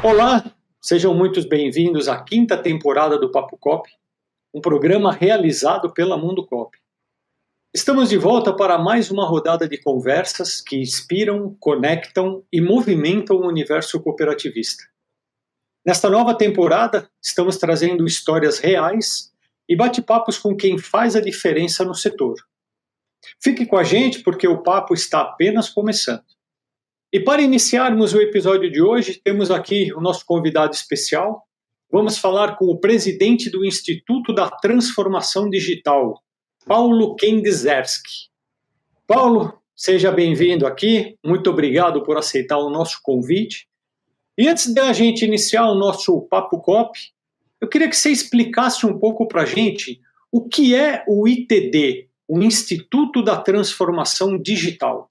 Olá, sejam muito bem-vindos à quinta temporada do Papo Cop, um programa realizado pela Mundo Cop. Estamos de volta para mais uma rodada de conversas que inspiram, conectam e movimentam o universo cooperativista. Nesta nova temporada, estamos trazendo histórias reais e bate-papos com quem faz a diferença no setor. Fique com a gente porque o papo está apenas começando. E para iniciarmos o episódio de hoje, temos aqui o nosso convidado especial. Vamos falar com o presidente do Instituto da Transformação Digital, Paulo Kędzierski. Paulo, seja bem-vindo aqui. Muito obrigado por aceitar o nosso convite. E antes da gente iniciar o nosso Papo Cop, eu queria que você explicasse um pouco para a gente o que é o ITD, o Instituto da Transformação Digital.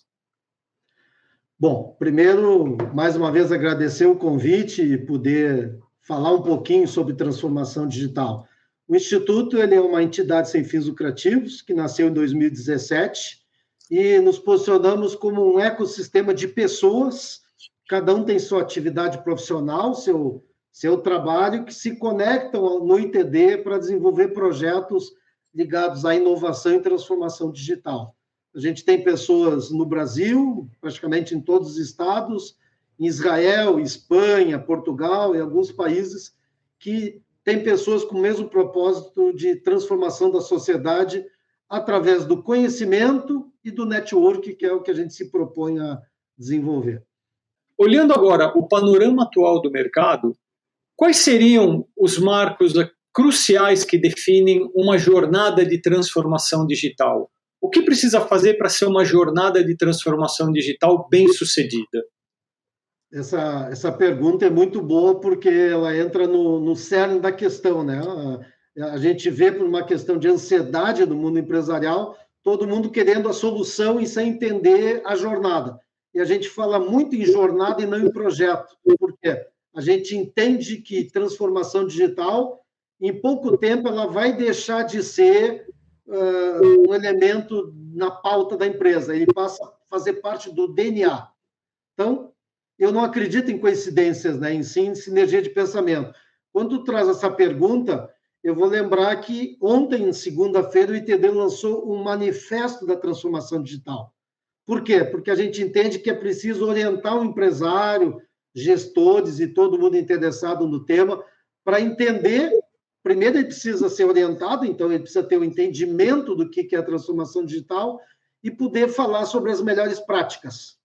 Bom, primeiro, mais uma vez, agradecer o convite e poder falar um pouquinho sobre transformação digital. O Instituto ele é uma entidade sem fins lucrativos, que nasceu em 2017, e nos posicionamos como um ecossistema de pessoas, cada um tem sua atividade profissional, seu trabalho, que se conectam no ITD para desenvolver projetos ligados à inovação e transformação digital. A gente tem pessoas no Brasil, praticamente em todos os estados, em Israel, Espanha, Portugal e alguns países que têm pessoas com o mesmo propósito de transformação da sociedade através do conhecimento e do network, que é o que a gente se propõe a desenvolver. Olhando agora o panorama atual do mercado, quais seriam os marcos cruciais que definem uma jornada de transformação digital? O que precisa fazer para ser uma jornada de transformação digital bem-sucedida? Essa pergunta é muito boa porque ela entra no cerne da questão, né? A gente vê por uma questão de ansiedade do mundo empresarial, todo mundo querendo a solução e sem entender a jornada. E a gente fala muito em jornada e não em projeto. Por quê? A gente entende que transformação digital, em pouco tempo, ela vai deixar de ser um elemento na pauta da empresa, ele passa a fazer parte do DNA. Então, eu não acredito em coincidências, né? Em sim, sinergia de pensamento. Quando tu traz essa pergunta, eu vou lembrar que ontem, segunda-feira, o ITD lançou um manifesto da transformação digital. Por quê? Porque a gente entende que é preciso orientar o empresário, gestores e todo mundo interessado no tema para entender. Primeiro, ele precisa ser orientado, então ele precisa ter o entendimento do que é a transformação digital e poder falar sobre as melhores práticas.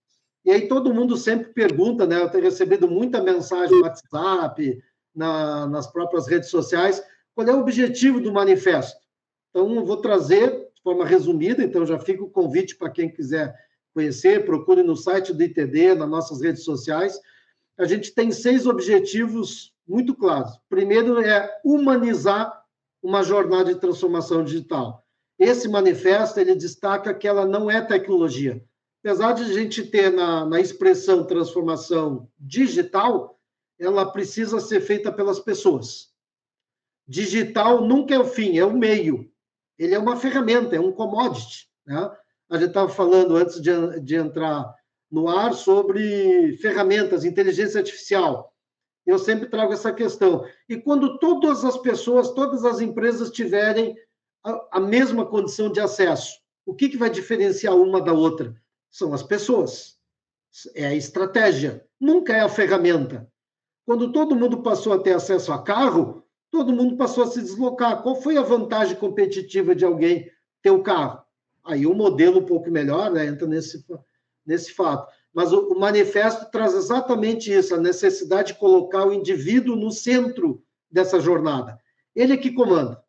E aí todo mundo sempre pergunta, né? Eu tenho recebido muita mensagem no WhatsApp, nas próprias redes sociais, qual é o objetivo do manifesto. Então, eu vou trazer de forma resumida, então já fica o convite para quem quiser conhecer, procure no site do ITD, nas nossas redes sociais. A gente tem 6 objetivos muito claros. Primeiro é humanizar uma jornada de transformação digital. Esse manifesto, ele destaca que ela não é tecnologia. Apesar de a gente ter na expressão transformação digital, ela precisa ser feita pelas pessoas. Digital nunca é o fim, é o meio. Ele é uma ferramenta, é um commodity, né? A gente estava falando antes de entrar no ar sobre ferramentas, inteligência artificial. Eu sempre trago essa questão. E quando todas as pessoas, todas as empresas tiverem a mesma condição de acesso, o que vai diferenciar uma da outra? São as pessoas. É a estratégia. Nunca é a ferramenta. Quando todo mundo passou a ter acesso a carro, todo mundo passou a se deslocar. Qual foi a vantagem competitiva de alguém ter o carro? Aí o modelo um pouco melhor, né, entra nesse fato. Mas o manifesto traz exatamente isso, a necessidade de colocar o indivíduo no centro dessa jornada. Ele é que comanda.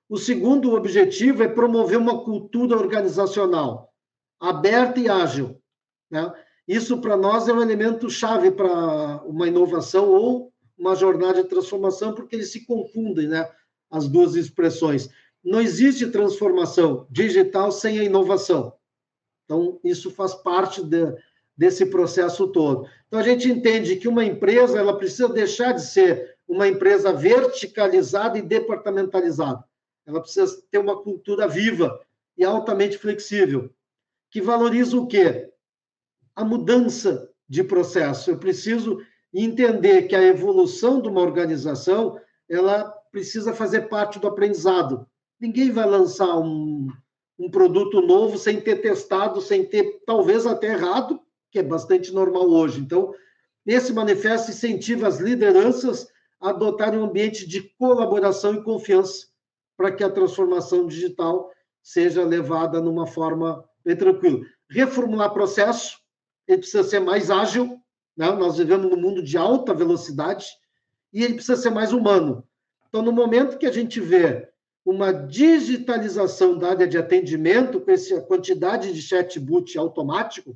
O segundo objetivo é promover uma cultura organizacional aberta e ágil, né? Isso, para nós, é um elemento chave para uma inovação ou uma jornada de transformação, porque eles se confundem, né? As duas expressões. Não existe transformação digital sem a inovação. Então, isso faz parte desse processo todo. Então, a gente entende que uma empresa ela precisa deixar de ser uma empresa verticalizada e departamentalizada. Ela precisa ter uma cultura viva e altamente flexível, que valoriza o quê? A mudança de processo. Eu preciso e entender que a evolução de uma organização, ela precisa fazer parte do aprendizado. Ninguém vai lançar um produto novo sem ter testado, sem ter, talvez até errado, que é bastante normal hoje. Então, esse manifesto incentiva as lideranças a adotarem um ambiente de colaboração e confiança para que a transformação digital seja levada numa forma bem tranquila. Reformular processo, ele precisa ser mais ágil, né? Nós vivemos num mundo de alta velocidade, e ele precisa ser mais humano. Então, no momento que a gente vê uma digitalização da área de atendimento, com essa quantidade de chatbot automático,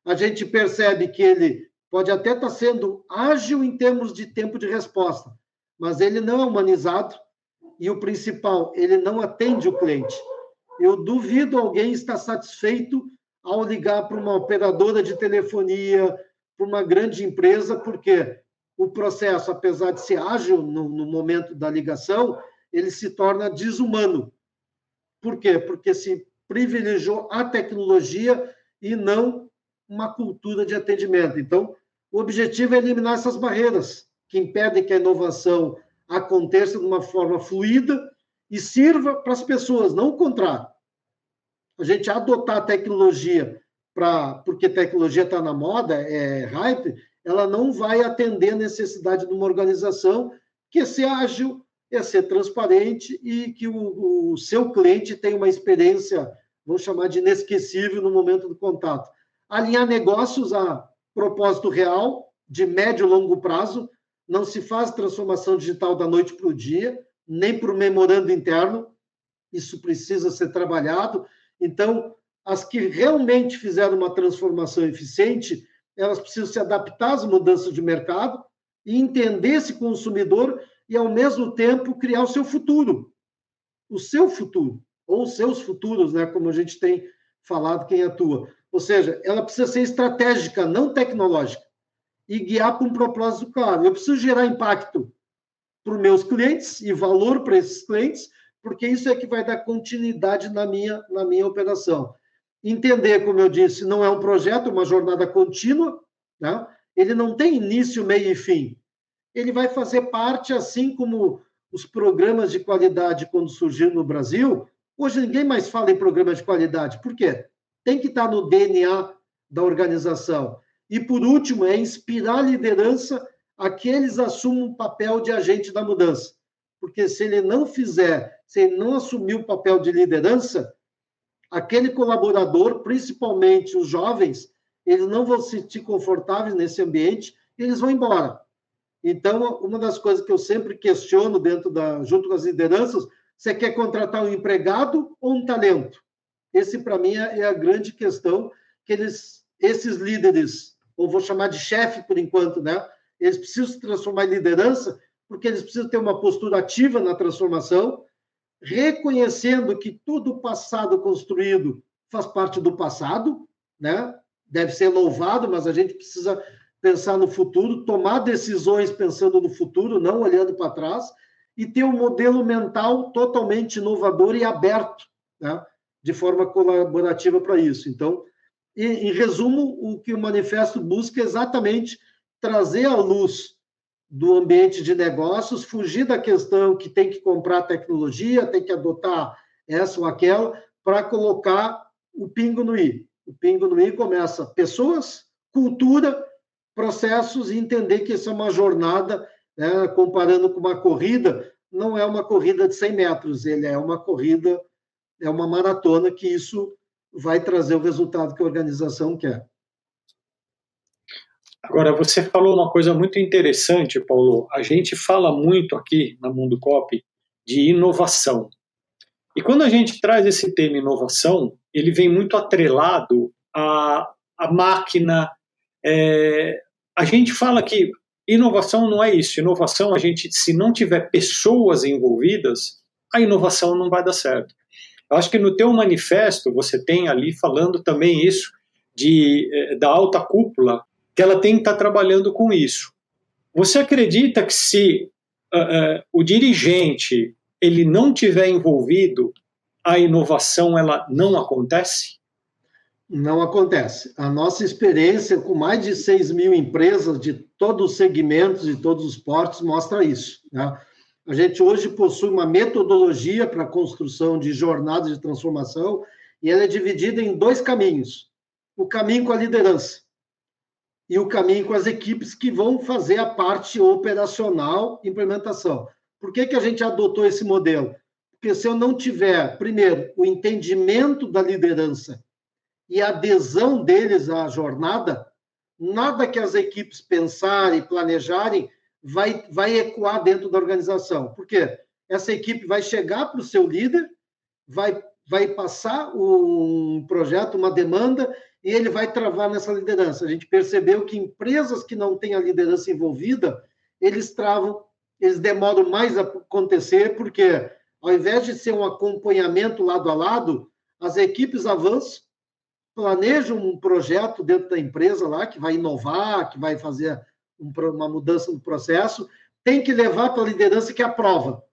a gente percebe que ele pode até estar sendo ágil em termos de tempo de resposta, mas ele não é humanizado, e o principal, ele não atende o cliente. Eu duvido alguém estar satisfeito ao ligar para uma operadora de telefonia, para uma grande empresa, porque o processo, apesar de ser ágil no momento da ligação, ele se torna desumano. Por quê? Porque se privilegiou a tecnologia e não uma cultura de atendimento. Então, o objetivo é eliminar essas barreiras que impedem que a inovação aconteça de uma forma fluida e sirva para as pessoas, não o contrário. A gente adotar a tecnologia porque tecnologia está na moda, é hype, ela não vai atender a necessidade de uma organização que é ser ágil, é ser transparente e que o seu cliente tenha uma experiência, vamos chamar de inesquecível no momento do contato. Alinhar negócios a propósito real, de médio e longo prazo, não se faz transformação digital da noite para o dia, nem por memorando interno, isso precisa ser trabalhado. Então, as que realmente fizeram uma transformação eficiente, elas precisam se adaptar às mudanças de mercado e entender esse consumidor e, ao mesmo tempo, criar o seu futuro, ou os seus futuros, né, como a gente tem falado quem atua. Ou seja, ela precisa ser estratégica, não tecnológica, e guiar para um propósito claro. Eu preciso gerar impacto para os meus clientes e valor para esses clientes, porque isso é que vai dar continuidade na minha operação. Entender, como eu disse, não é um projeto, é uma jornada contínua, né? Ele não tem início, meio e fim. Ele vai fazer parte, assim como os programas de qualidade, quando surgiram no Brasil, hoje ninguém mais fala em programas de qualidade. Por quê? Tem que estar no DNA da organização. E, por último, é inspirar a liderança a que eles assumam um papel de agente da mudança. Porque se ele não fizer, se ele não assumir o papel de liderança, aquele colaborador, principalmente os jovens, eles não vão se sentir confortáveis nesse ambiente e eles vão embora. Então, uma das coisas que eu sempre questiono junto com as lideranças, você quer contratar um empregado ou um talento? Esse, para mim, é a grande questão que esses líderes, ou vou chamar de chefe por enquanto, né? Eles precisam se transformar em liderança, porque eles precisam ter uma postura ativa na transformação, reconhecendo que todo o passado construído faz parte do passado, né? Deve ser louvado, mas a gente precisa pensar no futuro, tomar decisões pensando no futuro, não olhando para trás, e ter um modelo mental totalmente inovador e aberto, né? De forma colaborativa para isso. Então, em resumo, o que o manifesto busca é exatamente trazer à luz do ambiente de negócios, fugir da questão que tem que comprar tecnologia, tem que adotar essa ou aquela, para colocar o pingo no i. O pingo no i começa pessoas, cultura, processos, e entender que isso é uma jornada, né, comparando com uma corrida, não é uma corrida de 100 metros, ele é uma corrida, é uma maratona, que isso vai trazer o resultado que a organização quer. Agora, você falou uma coisa muito interessante, Paulo. A gente fala muito aqui na Mundo Copy de inovação. E quando a gente traz esse tema inovação, ele vem muito atrelado à máquina. A gente fala que inovação não é isso. Inovação, se não tiver pessoas envolvidas, a inovação não vai dar certo. Eu acho que no teu manifesto você tem ali falando também isso, da alta cúpula, que ela tem que estar trabalhando com isso. Você acredita que se o dirigente ele não tiver envolvido, a inovação ela não acontece? Não acontece. A nossa experiência com mais de 6 mil empresas de todos os segmentos, de todos os portos, mostra isso, né? A gente hoje possui uma metodologia para a construção de jornadas de transformação e ela é dividida em dois caminhos. O caminho com a liderança e o caminho com as equipes que vão fazer a parte operacional implementação. Por que a gente adotou esse modelo? Porque se eu não tiver, primeiro, o entendimento da liderança e a adesão deles à jornada, nada que as equipes pensarem, planejarem, vai ecoar dentro da organização. Por quê? Essa equipe vai chegar para o seu líder, vai passar um projeto, uma demanda, e ele vai travar nessa liderança. A gente percebeu que empresas que não têm a liderança envolvida, eles travam, eles demoram mais a acontecer, porque ao invés de ser um acompanhamento lado a lado, as equipes avançam, planejam um projeto dentro da empresa lá, que vai inovar, que vai fazer uma mudança no processo, tem que levar para a liderança que aprova.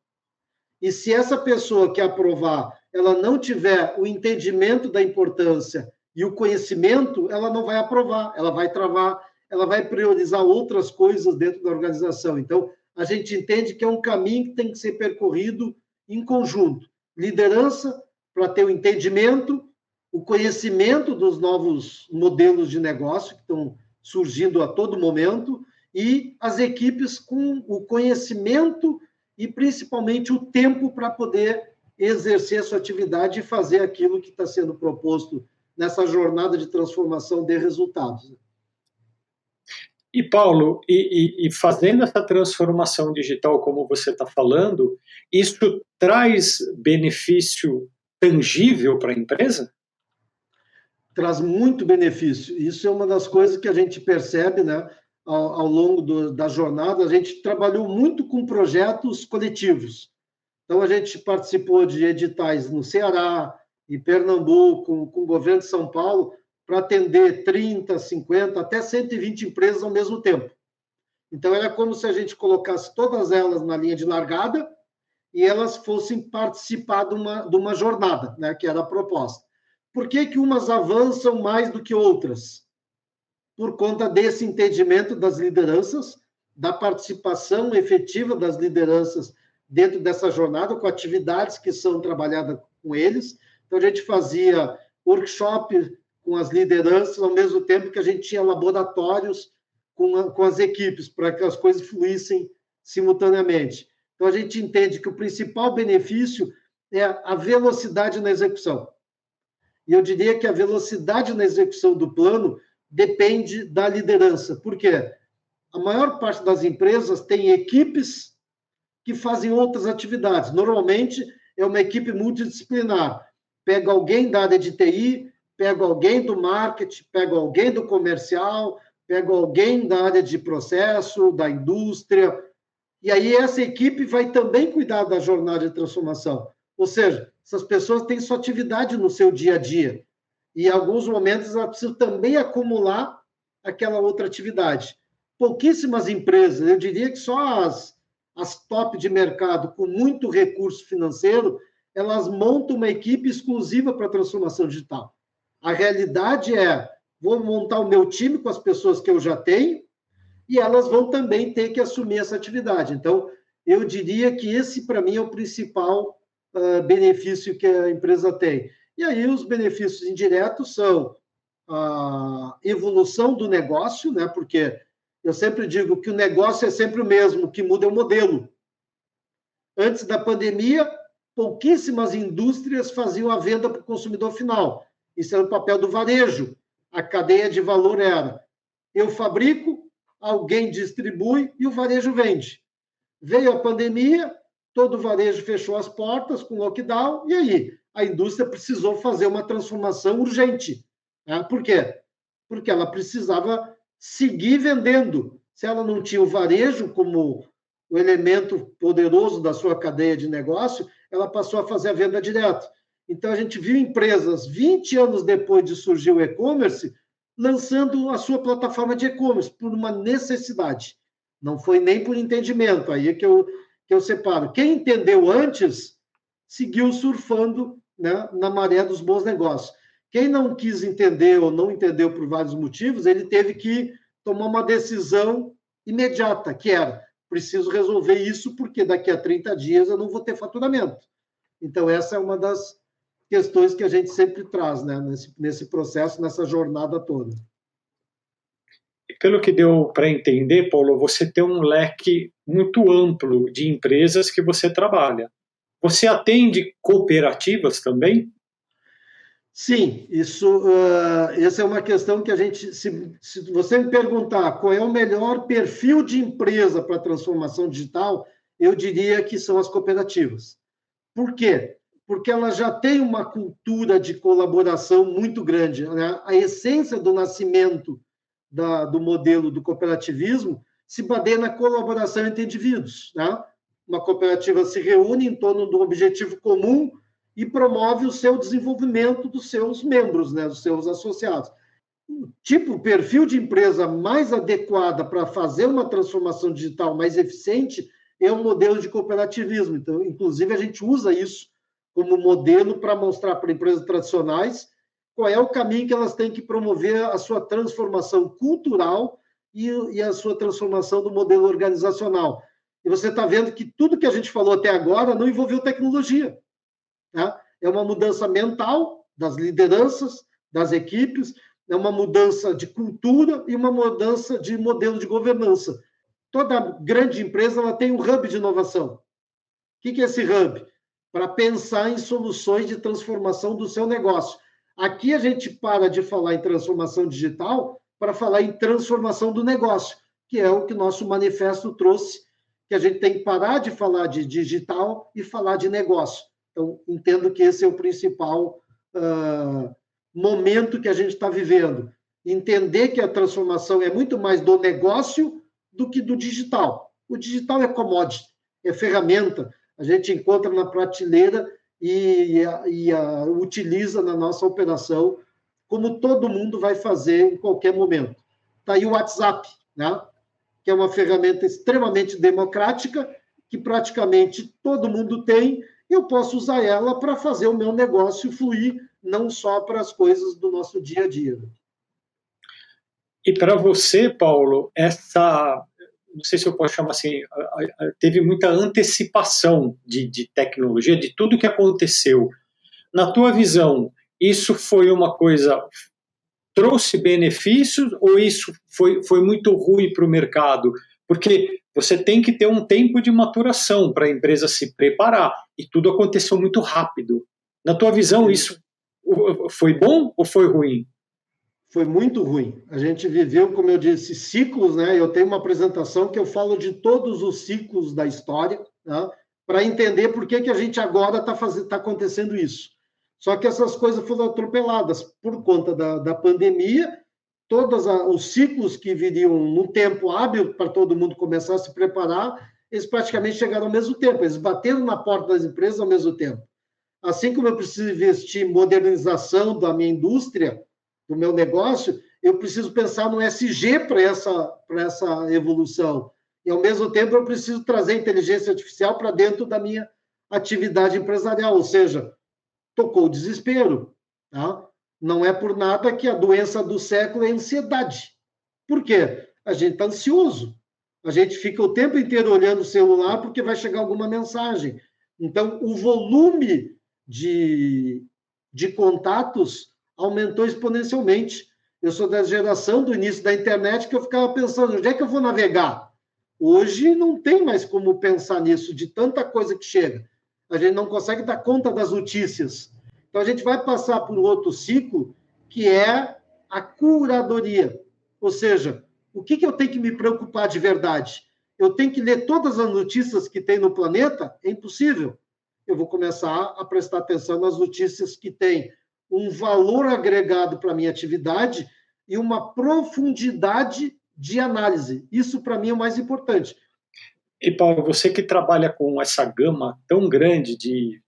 E se essa pessoa que aprovar, ela não tiver o entendimento da importância e o conhecimento, ela não vai aprovar, ela vai travar, ela vai priorizar outras coisas dentro da organização. Então, a gente entende que é um caminho que tem que ser percorrido em conjunto. Liderança, para ter o entendimento, o conhecimento dos novos modelos de negócio que estão surgindo a todo momento e as equipes com o conhecimento e principalmente o tempo para poder exercer a sua atividade e fazer aquilo que está sendo proposto nessa jornada de transformação de resultados. E, Paulo, e fazendo essa transformação digital, como você está falando, isso traz benefício tangível para a empresa? Traz muito benefício. Isso é uma das coisas que a gente percebe, né, ao longo da jornada. A gente trabalhou muito com projetos coletivos. Então, a gente participou de editais no Ceará, em Pernambuco, com o governo de São Paulo, para atender 30, 50, até 120 empresas ao mesmo tempo. Então, era como se a gente colocasse todas elas na linha de largada e elas fossem participar de uma jornada, né, que era a proposta. Por que umas avançam mais do que outras? Por conta desse entendimento das lideranças, da participação efetiva das lideranças dentro dessa jornada, com atividades que são trabalhadas com eles. Então, a gente fazia workshop com as lideranças, ao mesmo tempo que a gente tinha laboratórios com as equipes, para que as coisas fluíssem simultaneamente. Então, a gente entende que o principal benefício é a velocidade na execução. E eu diria que a velocidade na execução do plano depende da liderança. Por quê? A maior parte das empresas tem equipes que fazem outras atividades. Normalmente, é uma equipe multidisciplinar. Pega alguém da área de TI, pega alguém do marketing, pega alguém do comercial, pega alguém da área de processo, da indústria. E aí essa equipe vai também cuidar da jornada de transformação. Ou seja, essas pessoas têm sua atividade no seu dia a dia. E em alguns momentos elas precisam também acumular aquela outra atividade. Pouquíssimas empresas, eu diria que só as top de mercado com muito recurso financeiro, elas montam uma equipe exclusiva para a transformação digital. A realidade é, vou montar o meu time com as pessoas que eu já tenho e elas vão também ter que assumir essa atividade. Então, eu diria que esse, para mim, é o principal benefício que a empresa tem. E aí, os benefícios indiretos são a evolução do negócio, né? Porque eu sempre digo que o negócio é sempre o mesmo, o que muda é o modelo. Antes da pandemia, pouquíssimas indústrias faziam a venda para o consumidor final. Isso era o papel do varejo. A cadeia de valor era: eu fabrico, alguém distribui e o varejo vende. Veio a pandemia, todo o varejo fechou as portas com lockdown, e aí a indústria precisou fazer uma transformação urgente. Né? Por quê? Porque ela precisava seguir vendendo. Se ela não tinha o varejo como o elemento poderoso da sua cadeia de negócio, ela passou a fazer a venda direta. Então, a gente viu empresas, 20 anos depois de surgir o e-commerce, lançando a sua plataforma de e-commerce por uma necessidade. Não foi nem por entendimento, aí é que eu separo. Quem entendeu antes, seguiu surfando, né, na maré dos bons negócios. Quem não quis entender ou não entendeu por vários motivos, ele teve que tomar uma decisão imediata, que era, preciso resolver isso porque daqui a 30 dias eu não vou ter faturamento. Então, essa é uma das questões que a gente sempre traz, né, nesse processo, nessa jornada toda. E pelo que deu para entender, Paulo, você tem um leque muito amplo de empresas que você trabalha. Você atende cooperativas também? Sim, essa é uma questão que a gente, se você me perguntar qual é o melhor perfil de empresa para transformação digital, eu diria que são as cooperativas. Por quê? Porque elas já têm uma cultura de colaboração muito grande, né? A essência do nascimento do modelo do cooperativismo se baseia na colaboração entre indivíduos, né? Uma cooperativa se reúne em torno de um objetivo comum e promove o seu desenvolvimento dos seus membros, né, dos seus associados. O perfil de empresa mais adequada para fazer uma transformação digital mais eficiente é o modelo de cooperativismo. Então, inclusive, a gente usa isso como modelo para mostrar para empresas tradicionais qual é o caminho que elas têm que promover a sua transformação cultural e a sua transformação do modelo organizacional. E você está vendo que tudo que a gente falou até agora não envolveu tecnologia. Tá? É uma mudança mental das lideranças, das equipes, é uma mudança de cultura e uma mudança de modelo de governança. Toda grande empresa ela tem um hub de inovação. O que é esse hub? Para pensar em soluções de transformação do seu negócio. Aqui a gente para de falar em transformação digital para falar em transformação do negócio, que é o que nosso manifesto trouxe, que a gente tem que parar de falar de digital e falar de negócio. Então, entendo que esse é o principal momento que a gente está vivendo. Entender que a transformação é muito mais do negócio do que do digital. O digital é commodity, é ferramenta, a gente encontra na prateleira e utiliza na nossa operação, como todo mundo vai fazer em qualquer momento. Está aí o WhatsApp, né? Que é uma ferramenta extremamente democrática, que praticamente todo mundo tem, e eu posso usar ela para fazer o meu negócio fluir, não só para as coisas do nosso dia a dia. E para você, Paulo, não sei se eu posso chamar assim, teve muita antecipação de tecnologia, de tudo que aconteceu. Na tua visão, isso foi uma coisa, trouxe benefícios ou isso foi muito ruim para o mercado? Porque você tem que ter um tempo de maturação para a empresa se preparar, e tudo aconteceu muito rápido. Na tua visão, isso foi bom ou foi ruim? Foi muito ruim. A gente viveu, como eu disse, ciclos, né? Eu tenho uma apresentação que eu falo de todos os ciclos da história, né? Para entender por que a gente agora está acontecendo isso. Só que essas coisas foram atropeladas por conta da pandemia, todos os ciclos que viriam no tempo hábil para todo mundo começar a se preparar, eles praticamente chegaram ao mesmo tempo, eles bateram na porta das empresas ao mesmo tempo. Assim como eu preciso investir em modernização da minha indústria, do meu negócio, eu preciso pensar no SG para essa evolução. E, ao mesmo tempo, eu preciso trazer inteligência artificial para dentro da minha atividade empresarial, ou seja, tocou o desespero. Tá? Não é por nada que a doença do século é a ansiedade. Por quê? A gente está ansioso. A gente fica o tempo inteiro olhando o celular porque vai chegar alguma mensagem. Então, o volume de contatos aumentou exponencialmente. Eu sou da geração do início da internet que eu ficava pensando, onde é que eu vou navegar? Hoje não tem mais como pensar nisso, de tanta coisa que chega. A gente não consegue dar conta das notícias. Então, a gente vai passar por outro ciclo, que é a curadoria. Ou seja, o que eu tenho que me preocupar de verdade? Eu tenho que ler todas as notícias que tem no planeta? É impossível. Eu vou começar a prestar atenção nas notícias que têm um valor agregado para a minha atividade e uma profundidade de análise. Isso, para mim, é o mais importante. E, Paulo, você que trabalha com essa gama tão grande de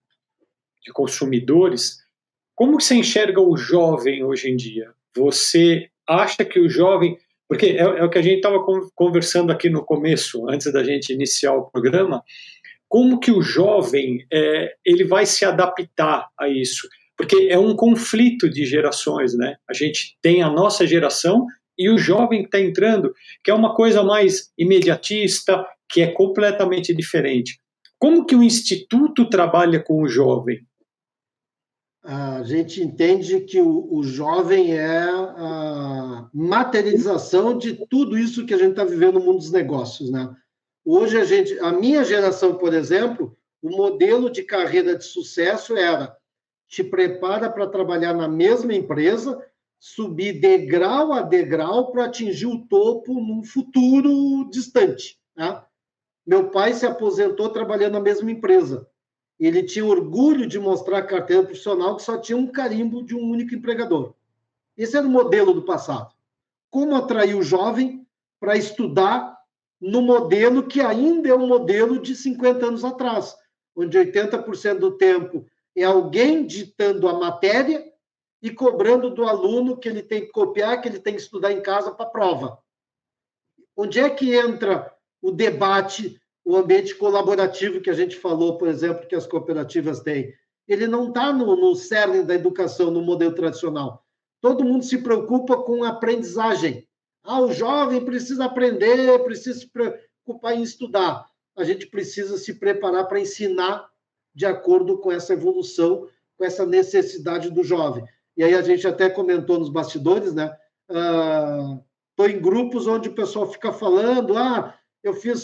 consumidores, como você enxerga o jovem hoje em dia? Você acha que o jovem... Porque é o que a gente estava conversando aqui no começo, antes da gente iniciar o programa, como que o jovem ele vai se adaptar a isso? Porque é um conflito de gerações, né? A gente tem a nossa geração e o jovem que está entrando, que é uma coisa mais imediatista, que é completamente diferente. Como que o Instituto trabalha com o jovem? A gente entende que o jovem é a materialização de tudo isso que a gente está vivendo no mundo dos negócios, né? Hoje a minha geração, por exemplo, o modelo de carreira de sucesso era te prepara para trabalhar na mesma empresa, subir degrau a degrau para atingir o topo num futuro distante, né? Meu pai se aposentou trabalhando na mesma empresa. Ele tinha orgulho de mostrar a carteira profissional que só tinha um carimbo de um único empregador. Esse era o modelo do passado. Como atrair o jovem para estudar no modelo que ainda é um modelo de 50 anos atrás, onde 80% do tempo é alguém ditando a matéria e cobrando do aluno que ele tem que copiar, que ele tem que estudar em casa para a prova. Onde é que entra o debate, o ambiente colaborativo que a gente falou, por exemplo, que as cooperativas têm? Ele não está no cerne da educação, no modelo tradicional. Todo mundo se preocupa com a aprendizagem. O jovem precisa aprender, precisa se preocupar em estudar. A gente precisa se preparar para ensinar de acordo com essa evolução, com essa necessidade do jovem. E aí a gente até comentou nos bastidores, né? Estou em grupos onde o pessoal fica falando,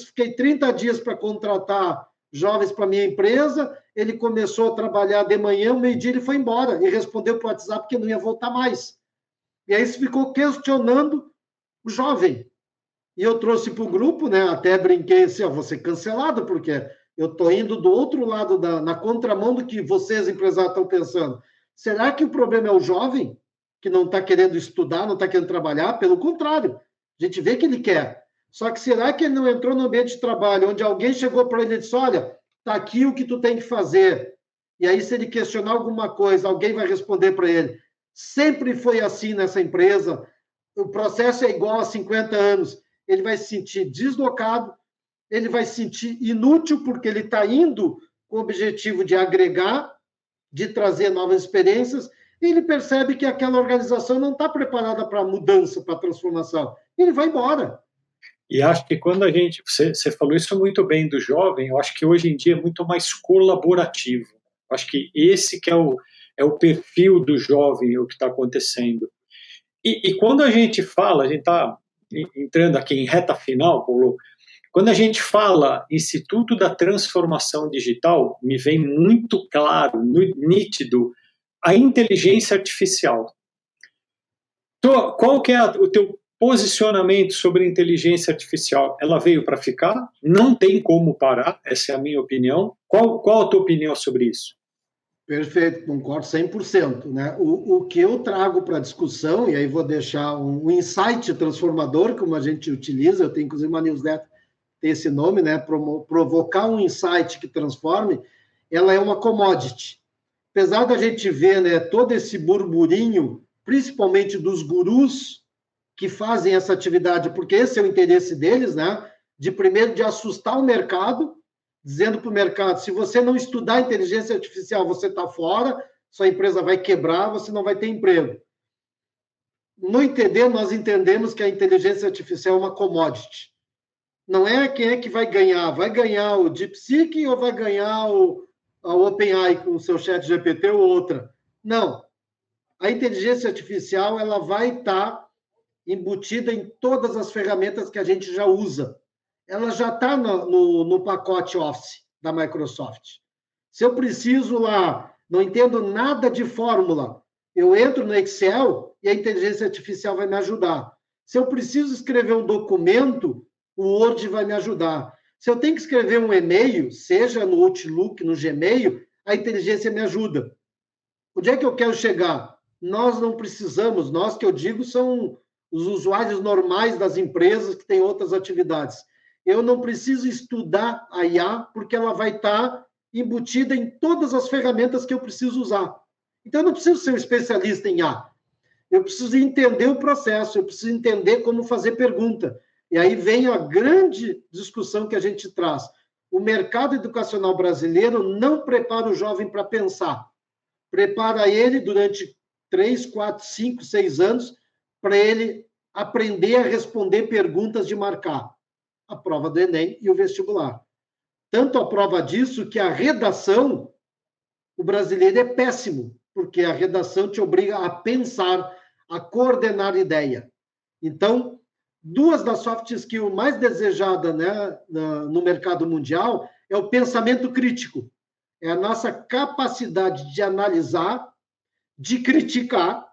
fiquei 30 dias para contratar jovens para minha empresa, ele começou a trabalhar de manhã, meio-dia ele foi embora, e respondeu para o WhatsApp que não ia voltar mais. E aí se ficou questionando o jovem. E eu trouxe para o grupo, né, até brinquei assim, vou ser cancelado, porque eu estou indo do outro lado, na contramão do que vocês, empresários, estão pensando. Será que o problema é o jovem, que não está querendo estudar, não está querendo trabalhar? Pelo contrário, a gente vê que ele quer. Só que será que ele não entrou no ambiente de trabalho, onde alguém chegou para ele e disse, olha, está aqui o que tu tem que fazer. E aí, se ele questionar alguma coisa, alguém vai responder para ele. Sempre foi assim nessa empresa, o processo é igual há 50 anos. Ele vai se sentir deslocado, ele vai se sentir inútil, porque ele está indo com o objetivo de agregar, de trazer novas experiências, e ele percebe que aquela organização não está preparada para a mudança, para a transformação. E ele vai embora. E acho que quando você falou isso muito bem do jovem, eu acho que hoje em dia é muito mais colaborativo. Acho que esse que é o perfil do jovem, o que está acontecendo. E quando a gente fala, a gente está entrando aqui em reta final, Paulo, quando a gente fala Instituto da Transformação Digital, me vem muito claro, nítido, a inteligência artificial. Então, qual que é o teu posicionamento sobre a inteligência artificial? Ela veio para ficar? Não tem como parar, essa é a minha opinião. Qual a tua opinião sobre isso? Perfeito, concordo 100%. Né? O que eu trago para a discussão, e aí vou deixar um insight transformador, como a gente utiliza, eu tenho inclusive uma newsletter, tem esse nome, né? Provocar um insight que transforme, ela é uma commodity. Apesar da gente ver, né, todo esse burburinho, principalmente dos gurus que fazem essa atividade, porque esse é o interesse deles, né? Primeiro de assustar o mercado, dizendo para o mercado, se você não estudar inteligência artificial, você está fora, sua empresa vai quebrar, você não vai ter emprego. No entender, nós entendemos que a inteligência artificial é uma commodity. Não é quem é que vai ganhar o DeepSeek ou vai ganhar a OpenAI com o seu chat GPT ou outra. Não. A inteligência artificial ela vai estar embutida em todas as ferramentas que a gente já usa. Ela já está no pacote Office da Microsoft. Se eu preciso lá, não entendo nada de fórmula, eu entro no Excel e a inteligência artificial vai me ajudar. Se eu preciso escrever um documento, o Word vai me ajudar. Se eu tenho que escrever um e-mail, seja no Outlook, no Gmail, a inteligência me ajuda. Onde é que eu quero chegar? Nós não precisamos, nós que eu digo são os usuários normais das empresas que têm outras atividades. Eu não preciso estudar a IA, porque ela vai estar embutida em todas as ferramentas que eu preciso usar. Então, eu não preciso ser um especialista em IA. Eu preciso entender o processo, eu preciso entender como fazer pergunta. E aí vem a grande discussão que a gente traz. O mercado educacional brasileiro não prepara o jovem para pensar. prepara ele durante 3, 4, 5, 6 anos para ele aprender a responder perguntas de marcar a prova do Enem e o vestibular. Tanto a prova disso que a redação, o brasileiro é péssimo, porque a redação te obriga a pensar, a coordenar ideia. Então, 2 das soft skills mais desejadas, né, no mercado mundial é o pensamento crítico. É a nossa capacidade de analisar, de criticar,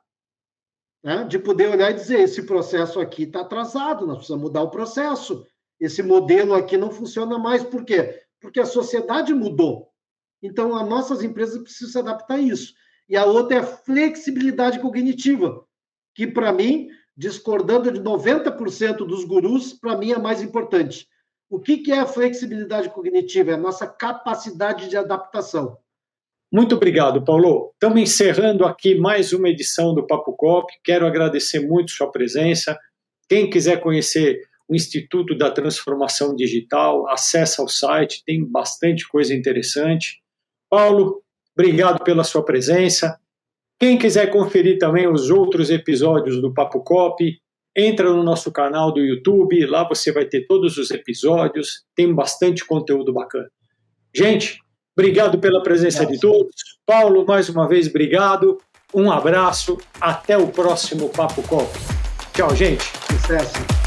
né, de poder olhar e dizer, esse processo aqui está atrasado, nós precisamos mudar o processo, esse modelo aqui não funciona mais. Por quê? Porque a sociedade mudou. Então, as nossas empresas precisam se adaptar a isso. E a outra é a flexibilidade cognitiva, que, para mim, discordando de 90% dos gurus, para mim é mais importante. O que é a flexibilidade cognitiva? É a nossa capacidade de adaptação. Muito obrigado, Paulo. Estamos encerrando aqui mais uma edição do Papo Cop. Quero agradecer muito sua presença. Quem quiser conhecer o Instituto da Transformação Digital, acessa o site, tem bastante coisa interessante. Paulo, obrigado pela sua presença. Quem quiser conferir também os outros episódios do Papo Cop, entra no nosso canal do YouTube, lá você vai ter todos os episódios, tem bastante conteúdo bacana. Gente, obrigado pela presença de todos. Paulo, mais uma vez, obrigado. Um abraço, até o próximo Papo Cop. Tchau, gente. Sucesso.